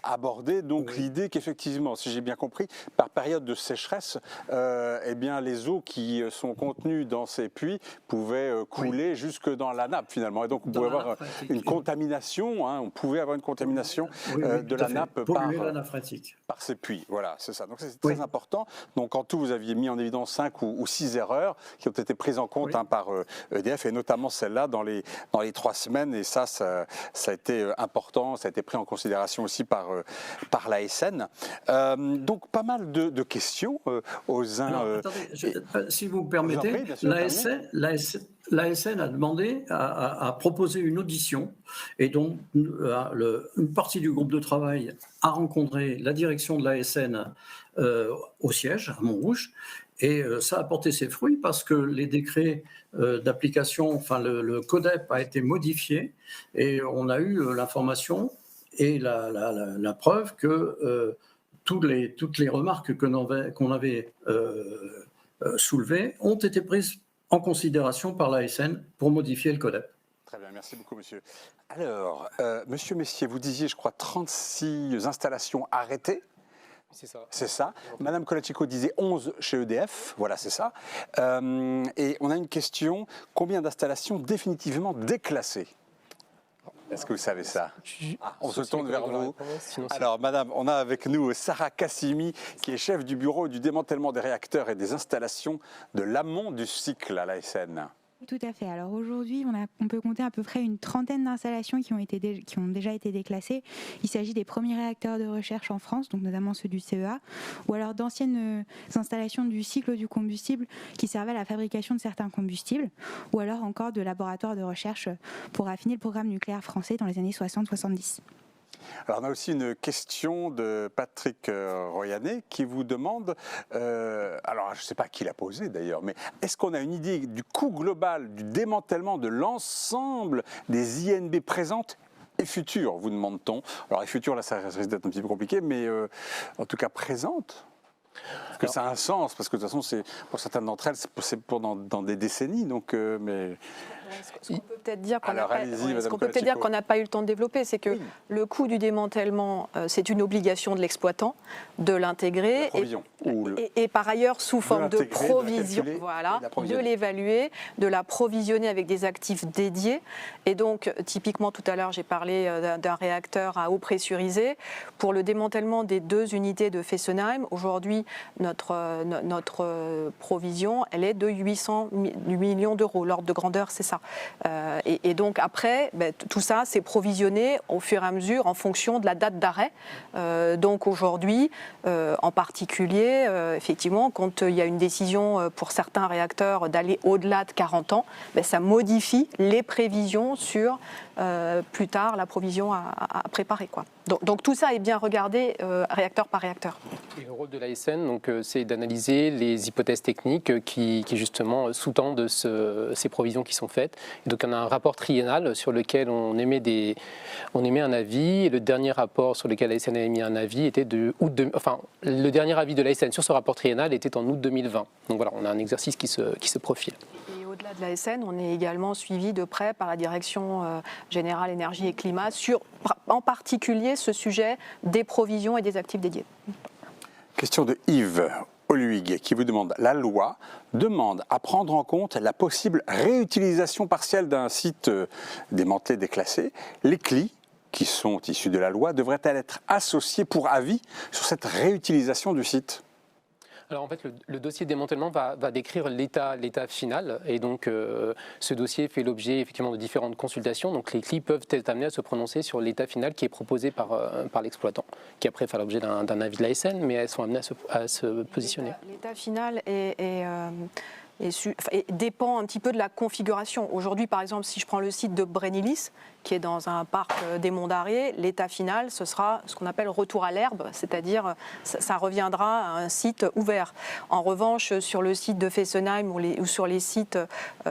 aborder. Donc l'idée qu'effectivement, si j'ai bien compris, par période de sécheresse, eh bien les eaux qui sont contenues dans ces puits pouvaient couler jusque dans la nappe finalement. Et donc on pouvait avoir une contamination, hein, on pouvait avoir une contamination de la nappe par ces puits. Voilà, c'est ça. Donc c'est très important. Donc en tout, vous aviez mis en évidence 5 ou 6 erreurs qui ont été prises en compte par EDF et notamment celle-là dans les 3 semaines. Et ça a été important, ça a été pris en considération aussi par l'ASN. Donc pas mal de questions aux uns. Alors, attendez, si vous me permettez, l'ASN a demandé, a proposé une audition et donc une partie du groupe de travail a rencontré la direction de l'ASN au siège, à Montrouge, et ça a porté ses fruits parce que les décrets d'application, enfin le CODEP a été modifié et on a eu l'information et la preuve que toutes les remarques qu'on avait soulevées ont été prises en considération par l'ASN pour modifier le CODEP. Très bien, merci beaucoup, monsieur. Alors, monsieur Messier, vous disiez, je crois, 36 installations arrêtées. C'est ça. C'est ça. Madame Colachico disait 11 chez EDF. Voilà, c'est ça. Et on a une question. Combien d'installations définitivement déclassées ? Est-ce que vous savez ça ? On se tourne vers vous. Alors, madame, on a avec nous Sarah Cassimi, qui est chef du bureau du démantèlement des réacteurs et des installations de l'amont du cycle à l'ASN. Tout à fait. Alors aujourd'hui, on peut compter à peu près une trentaine d'installations qui ont déjà été déclassées. Il s'agit des premiers réacteurs de recherche en France, donc notamment ceux du CEA, ou alors d'anciennes installations du cycle du combustible qui servaient à la fabrication de certains combustibles, ou alors encore de laboratoires de recherche pour affiner le programme nucléaire français dans les années 60-70. Alors on a aussi une question de Patrick Royanet qui vous demande, alors je ne sais pas qui l'a posé d'ailleurs, mais est-ce qu'on a une idée du coût global du démantèlement de l'ensemble des INB présentes et futures, vous demande-t-on. Alors les futures, là ça risque d'être un petit peu compliqué, mais en tout cas présentes. Parce que ça a un sens, parce que de toute façon, pour certaines d'entre elles, c'est dans des décennies, donc mais... Ce qu'on peut peut-être dire qu'on n'a pas eu le temps de développer, c'est que le coût du démantèlement, c'est une obligation de l'exploitant de l'intégrer et par ailleurs sous forme de provision, de l'évaluer, de la provisionner avec des actifs dédiés. Et donc, typiquement, tout à l'heure, j'ai parlé d'un réacteur à eau pressurisée. Pour le démantèlement des 2 unités de Fessenheim, aujourd'hui, notre provision, elle est de 800 millions d'euros. L'ordre de grandeur, c'est ça. Et donc après, tout ça, c'est provisionné au fur et à mesure en fonction de la date d'arrêt. Donc aujourd'hui, en particulier, effectivement, quand il y a une décision pour certains réacteurs d'aller au-delà de 40 ans, ça modifie les prévisions sur plus tard la provision à préparer, quoi. Donc tout ça est bien regardé réacteur par réacteur. Et le rôle de l'ASN, c'est d'analyser les hypothèses techniques qui justement sous-tendent ces provisions qui sont faites. Et donc on a un rapport triennal sur lequel on émet un avis. Et le dernier rapport sur lequel l'ASN a émis un avis était le dernier avis de l'ASN sur ce rapport triennal était en août 2020. Donc voilà, on a un exercice qui se profile. Et au-delà de l'ASN, on est également suivi de près par la Direction générale énergie et climat sur, en particulier, ce sujet des provisions et des actifs dédiés. Question de Yves Oluig qui vous demande, la loi demande à prendre en compte la possible réutilisation partielle d'un site démantelé, déclassé. Les CLI, qui sont issus de la loi, devraient-elles être associées pour avis sur cette réutilisation du site ? Alors en fait, le dossier de démantèlement va décrire l'état final et donc ce dossier fait l'objet effectivement de différentes consultations. Donc les CLI peuvent être amenés à se prononcer sur l'état final qui est proposé par l'exploitant, qui après fait l'objet d'un avis de l'ASN, mais elles sont amenées à se positionner. L'état final dépend un petit peu de la configuration. Aujourd'hui, par exemple, si je prends le site de Brennilis, qui est dans un parc des Monts d'Arriée, l'état final, ce sera ce qu'on appelle retour à l'herbe, c'est-à-dire ça reviendra à un site ouvert. En revanche, sur le site de Fessenheim ou sur les sites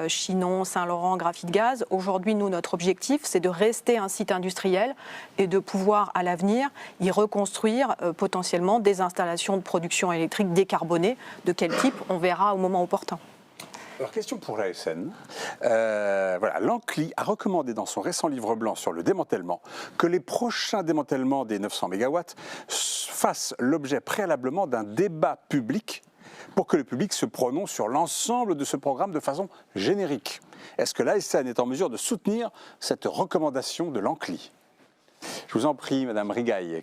Chinon, Saint-Laurent, Graphite-Gaz, aujourd'hui, nous, notre objectif, c'est de rester un site industriel et de pouvoir, à l'avenir, y reconstruire potentiellement des installations de production électrique décarbonées. De quel type, on verra au moment opportun. Alors, question pour l'ASN. L'ANCLI a recommandé dans son récent livre blanc sur le démantèlement que les prochains démantèlements des 900 MW fassent l'objet préalablement d'un débat public pour que le public se prononce sur l'ensemble de ce programme de façon générique. Est-ce que l'ASN est en mesure de soutenir cette recommandation de l'ANCLI ? Je vous en prie, Madame Rigaille.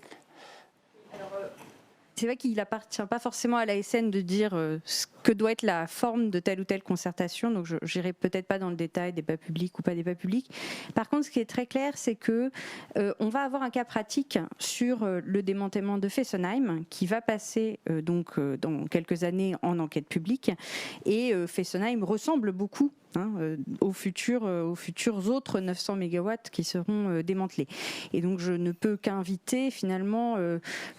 C'est vrai qu'il n'appartient pas forcément à l'ASN de dire ce que doit être la forme de telle ou telle concertation, donc je n'irai peut-être pas dans le détail, débat public ou pas débat public. Par contre, ce qui est très clair, c'est que on va avoir un cas pratique sur le démantèlement de Fessenheim, qui va passer dans quelques années en enquête publique, et Fessenheim ressemble beaucoup aux futurs autres 900 MW qui seront démantelés. Et donc je ne peux qu'inviter finalement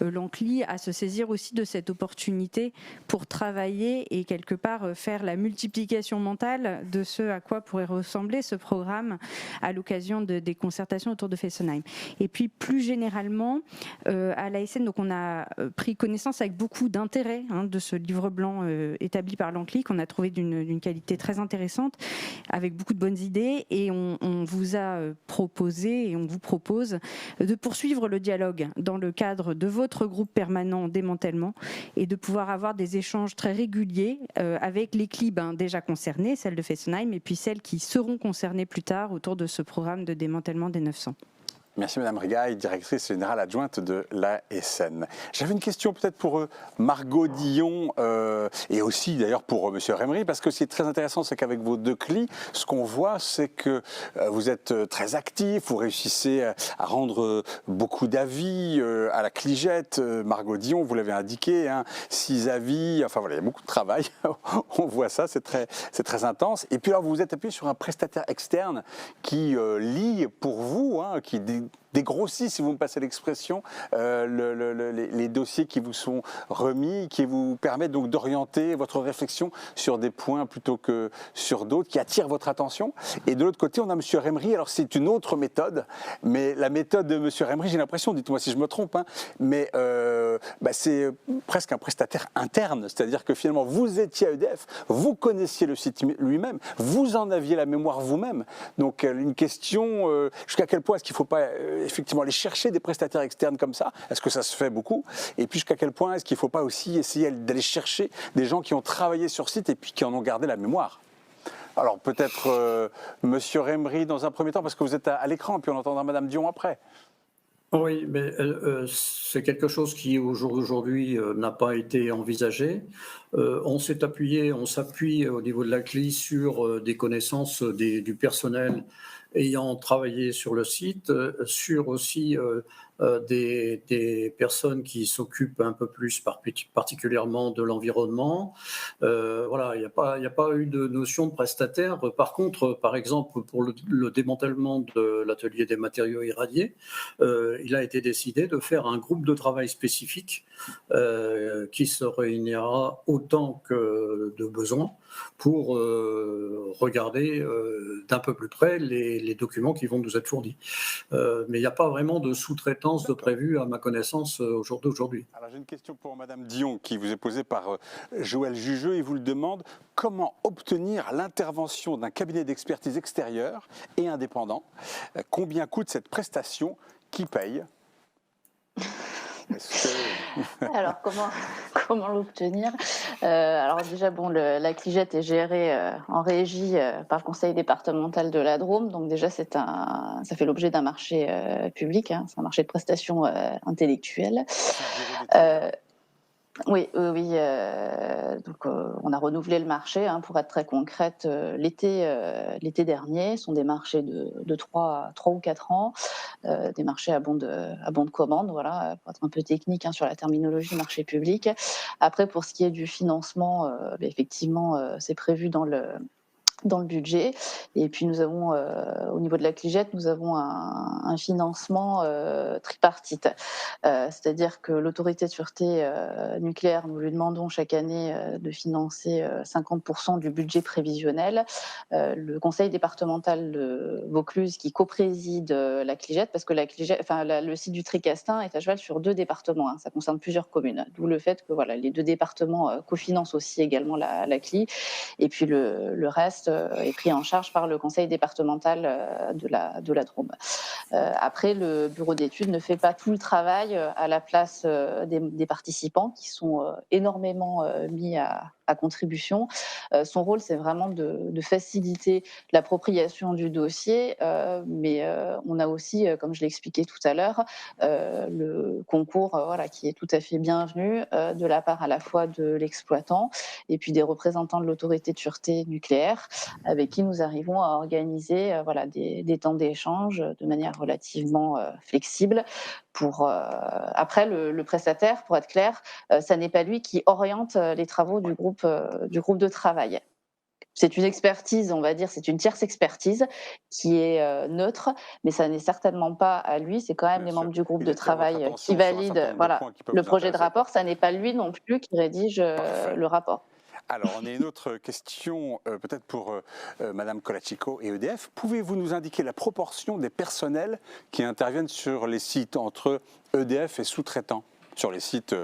l'ANCLI à se saisir aussi de cette opportunité pour travailler et quelque part faire la multiplication mentale de ce à quoi pourrait ressembler ce programme à l'occasion des concertations autour de Fessenheim. Et puis plus généralement, à l'ASN, donc on a pris connaissance avec beaucoup d'intérêt de ce livre blanc établi par l'ANCLI, qu'on a trouvé d'une qualité très intéressante, avec beaucoup de bonnes idées, et on vous a proposé et on vous propose de poursuivre le dialogue dans le cadre de votre groupe permanent démantèlement et de pouvoir avoir des échanges très réguliers avec les CLI déjà concernées, celles de Fessenheim, et puis celles qui seront concernées plus tard autour de ce programme de démantèlement des 900. Merci Madame Rigaille, directrice générale adjointe de l'ASN. J'avais une question peut-être pour Margot Dillon et aussi d'ailleurs pour Monsieur Remry, parce que ce qui est très intéressant, c'est qu'avec vos deux CLI, ce qu'on voit, c'est que vous êtes très actifs, vous réussissez à rendre beaucoup d'avis à la CLIGET. Margot Dillon, vous l'avez indiqué, 6 avis, enfin voilà, il y a beaucoup de travail, on voit ça, c'est très intense. Et puis alors vous vous êtes appuyé sur un prestataire externe qui lit pour vous, qui dégrossit, si vous me passez l'expression, les dossiers qui vous sont remis, qui vous permettent donc d'orienter votre réflexion sur des points plutôt que sur d'autres, qui attirent votre attention. Et de l'autre côté, on a M. Remry. Alors c'est une autre méthode, mais la méthode de M. Remry, j'ai l'impression, dites-moi si je me trompe, mais c'est presque un prestataire interne, c'est-à-dire que finalement vous étiez à EDF, vous connaissiez le site lui-même, vous en aviez la mémoire vous-même. Donc une question, jusqu'à quel point est-ce qu'il ne faut pas effectivement aller chercher des prestataires externes comme ça? Est-ce que ça se fait beaucoup? Et puis jusqu'à quel point est-ce qu'il ne faut pas aussi essayer d'aller chercher des gens qui ont travaillé sur site et puis qui en ont gardé la mémoire? Alors peut-être Monsieur Remry dans un premier temps, parce que vous êtes à l'écran, puis on entendra Madame Dion après. Oui, mais c'est quelque chose qui au jour d'aujourd'hui n'a pas été envisagé. On s'appuie au niveau de la CLI sur des connaissances du personnel ayant travaillé sur le site, sur aussi des personnes qui s'occupent un peu plus particulièrement de l'environnement. Voilà, il n'y a pas eu de notion de prestataire. Par contre, par exemple, pour le démantèlement de l'atelier des matériaux irradiés, il a été décidé de faire un groupe de travail spécifique qui se réunira autant que de besoin pour regarder d'un peu plus près les documents qui vont nous être fournis. Mais il n'y a pas vraiment de sous-traitance de prévu à ma connaissance au jour d'aujourd'hui. Alors j'ai une question pour Madame Dion qui vous est posée par Joël Jugeux. Il vous le demande: comment obtenir l'intervention d'un cabinet d'expertise extérieur et indépendant? Combien coûte cette prestation? Qui paye? Alors, comment l'obtenir? Alors déjà, la CLIGET est gérée en régie par le conseil départemental de la Drôme. Donc déjà, ça fait l'objet d'un marché public. C'est un marché de prestations intellectuelles. Oui. Donc, on a renouvelé le marché, pour être très concrète, l'été dernier. Ce sont des marchés de 3 ou 4 ans, des marchés à bon de commande, voilà, pour être un peu technique sur la terminologie marché public. Après, pour ce qui est du financement, effectivement, c'est prévu dans le budget. Et puis nous avons, au niveau de la CLIGET, nous avons un financement tripartite. C'est-à-dire que l'autorité de sûreté nucléaire, nous lui demandons chaque année de financer 50% du budget prévisionnel. Le conseil départemental de Vaucluse, qui co-préside la CLIGET, parce que le site du Tricastin est à cheval sur 2 départements. Ça concerne plusieurs communes. D'où le fait que les 2 départements cofinancent aussi également la CLI. Et puis le reste est pris en charge par le conseil départemental de la Drôme. Après, le bureau d'études ne fait pas tout le travail à la place des participants qui sont énormément mis à contribution. Son rôle, c'est vraiment de faciliter l'appropriation du dossier, mais on a aussi, comme je l'ai expliqué tout à l'heure, le concours qui est tout à fait bienvenu de la part à la fois de l'exploitant et puis des représentants de l'autorité de sûreté nucléaire, avec qui nous arrivons à organiser des temps d'échange de manière relativement flexible. Après, le prestataire, pour être clair, ça n'est pas lui qui oriente les travaux du groupe de travail. C'est une expertise, on va dire, c'est une tierce expertise qui est neutre, mais ça n'est certainement pas à lui, c'est quand même les membres du groupe de travail qui valident le projet de rapport, ça n'est pas lui non plus qui rédige le rapport. Alors, on a une autre question, peut-être pour Madame Colachico et EDF. Pouvez-vous nous indiquer la proportion des personnels qui interviennent sur les sites entre EDF et sous-traitants sur les sites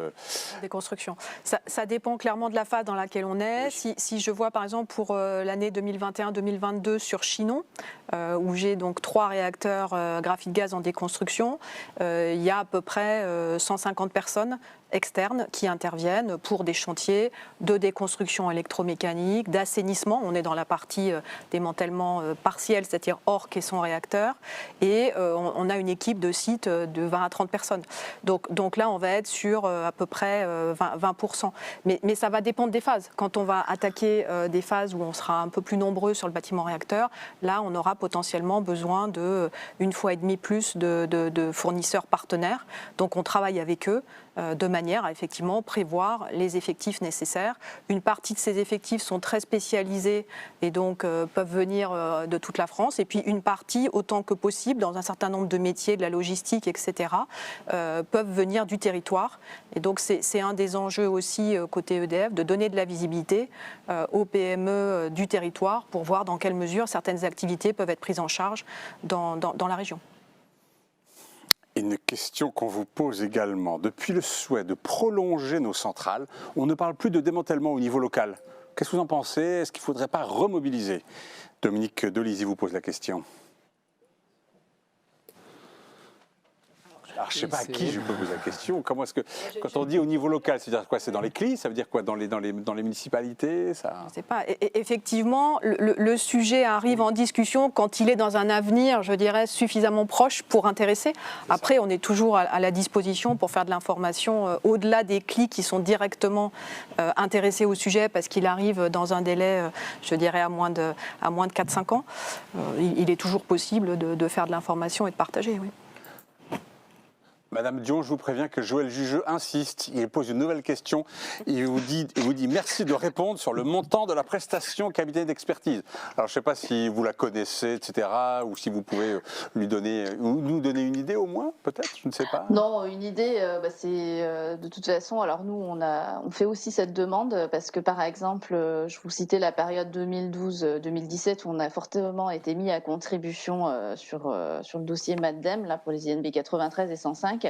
des constructions? Ça dépend clairement de la phase dans laquelle on est. Oui. Si je vois par exemple pour l'année 2021-2022 sur Chinon, où j'ai donc 3 réacteurs graphite gaz en déconstruction, il y a à peu près 150 personnes externes qui interviennent pour des chantiers de déconstruction électromécanique, d'assainissement. On est dans la partie démantèlement partiel, c'est-à-dire hors caisson réacteur. Et on a une équipe de site de 20 à 30 personnes. Donc là, on va être sur à peu près 20%. Mais ça va dépendre des phases. Quand on va attaquer des phases où on sera un peu plus nombreux sur le bâtiment réacteur, là, on aura potentiellement besoin de 1,5 fois plus de fournisseurs partenaires. Donc on travaille avec eux de manière à effectivement prévoir les effectifs nécessaires. Une partie de ces effectifs sont très spécialisés et donc peuvent venir de toute la France. Et puis une partie, autant que possible, dans un certain nombre de métiers, de la logistique, etc., peuvent venir du territoire. Et donc c'est un des enjeux aussi côté EDF, de donner de la visibilité aux PME du territoire pour voir dans quelle mesure certaines activités peuvent être prises en charge dans la région. Une question qu'on vous pose également. Depuis le souhait de prolonger nos centrales, on ne parle plus de démantèlement au niveau local. Qu'est-ce que vous en pensez? Est-ce qu'il ne faudrait pas remobiliser? Dominique Dolizy vous pose la question. Alors, je ne sais pas à qui je peux poser la question. Comment est-ce que, quand on dit au niveau local, c'est-à-dire quoi? C'est dans les CLI? Ça veut dire quoi? Dans les municipalités ça... Je ne sais pas. Effectivement, le sujet arrive en discussion quand il est dans un avenir, je dirais, suffisamment proche pour intéresser. Après, on est toujours à la disposition pour faire de l'information au-delà des CLI qui sont directement intéressés au sujet parce qu'il arrive dans un délai, je dirais, à moins de 4-5 ans. Il est toujours possible de faire de l'information et de partager, oui. Madame Dion, je vous préviens que Joël Jugeux insiste, il pose une nouvelle question, il vous dit merci de répondre sur le montant de la prestation cabinet d'expertise. Alors je ne sais pas si vous la connaissez, etc., ou si vous pouvez lui donner, ou nous donner une idée au moins, peut-être, je ne sais pas. Non, une idée, c'est de toute façon, alors nous on fait aussi cette demande parce que par exemple, je vous citais la période 2012-2017 où on a fortement été mis à contribution sur le dossier MADDEM, là pour les INB 93 et 105.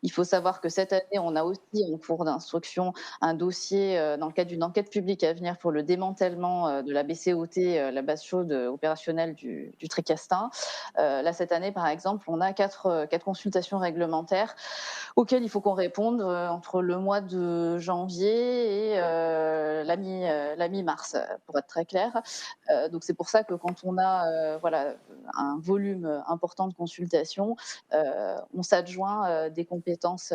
Il faut savoir que cette année, on a aussi en cours d'instruction un dossier dans le cadre d'une enquête publique à venir pour le démantèlement de la BCOT, la base chaude opérationnelle du Tricastin. Là, cette année, par exemple, on a quatre consultations réglementaires auxquelles il faut qu'on réponde entre le mois de janvier et la mi-mars, pour être très clair. Donc c'est pour ça que quand on a un volume important de consultations, on s'adjoint des compétences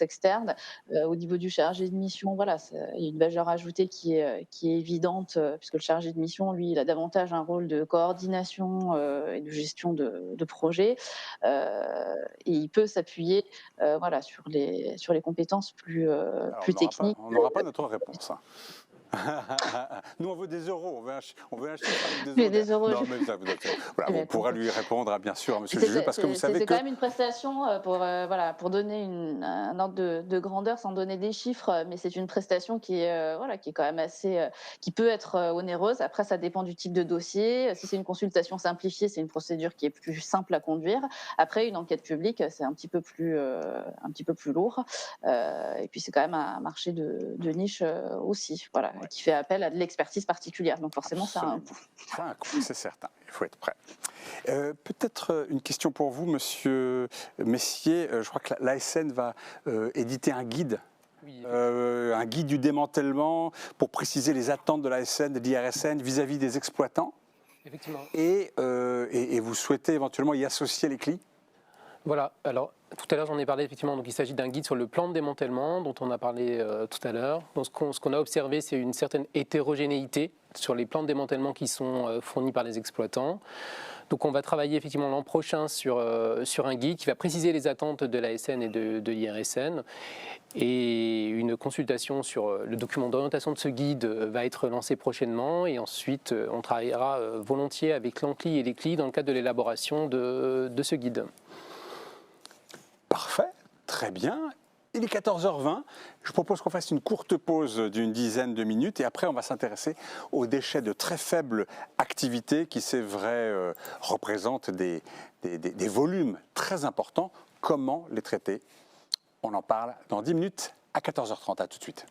externes. Au niveau du chargé de mission, voilà, il y a une valeur ajoutée qui est évidente, puisque le chargé de mission, lui, il a davantage un rôle de coordination et de gestion de projet, et il peut s'appuyer sur les compétences plus techniques. On n'aura pas notre réponse. Nous, on veut des euros, on veut un chiffre avec des euros. Non, mais ça, voilà, on pourra lui répondre, bien sûr, à M. Jugeux, parce que vous savez que... C'est quand même une prestation pour donner un ordre de grandeur, sans donner des chiffres, mais c'est une prestation qui est quand même assez... qui peut être onéreuse. Après, ça dépend du type de dossier. Si c'est une consultation simplifiée, c'est une procédure qui est plus simple à conduire. Après, une enquête publique, c'est un petit peu plus lourd. Et puis, c'est quand même un marché de niche aussi, voilà. Ouais. Qui fait appel à de l'expertise particulière. Donc forcément, ça a un coût. Ça a un coût, c'est certain. Il faut être prêt. Peut-être une question pour vous, Monsieur Messier. Je crois que l'ASN va éditer un guide. Oui, un guide du démantèlement pour préciser les attentes de l'ASN, de l'IRSN vis-à-vis des exploitants. Effectivement. Et vous souhaitez éventuellement y associer les CLI? Voilà, alors tout à l'heure j'en ai parlé effectivement, donc il s'agit d'un guide sur le plan de démantèlement dont on a parlé tout à l'heure. Donc ce qu'on a observé, c'est une certaine hétérogénéité sur les plans de démantèlement qui sont fournis par les exploitants. Donc on va travailler effectivement l'an prochain sur un guide qui va préciser les attentes de l'ASN et de l'IRSN. Et une consultation sur le document d'orientation de ce guide va être lancée prochainement. Et ensuite, on travaillera volontiers avec l'ANCLI et les CLI dans le cadre de l'élaboration de ce guide. Parfait, très bien. Il est 14h20. Je propose qu'on fasse une courte pause d'une dizaine de minutes et après on va s'intéresser aux déchets de très faible activité qui, c'est vrai, représentent des volumes très importants. Comment les traiter? On en parle dans 10 minutes à 14h30. À tout de suite.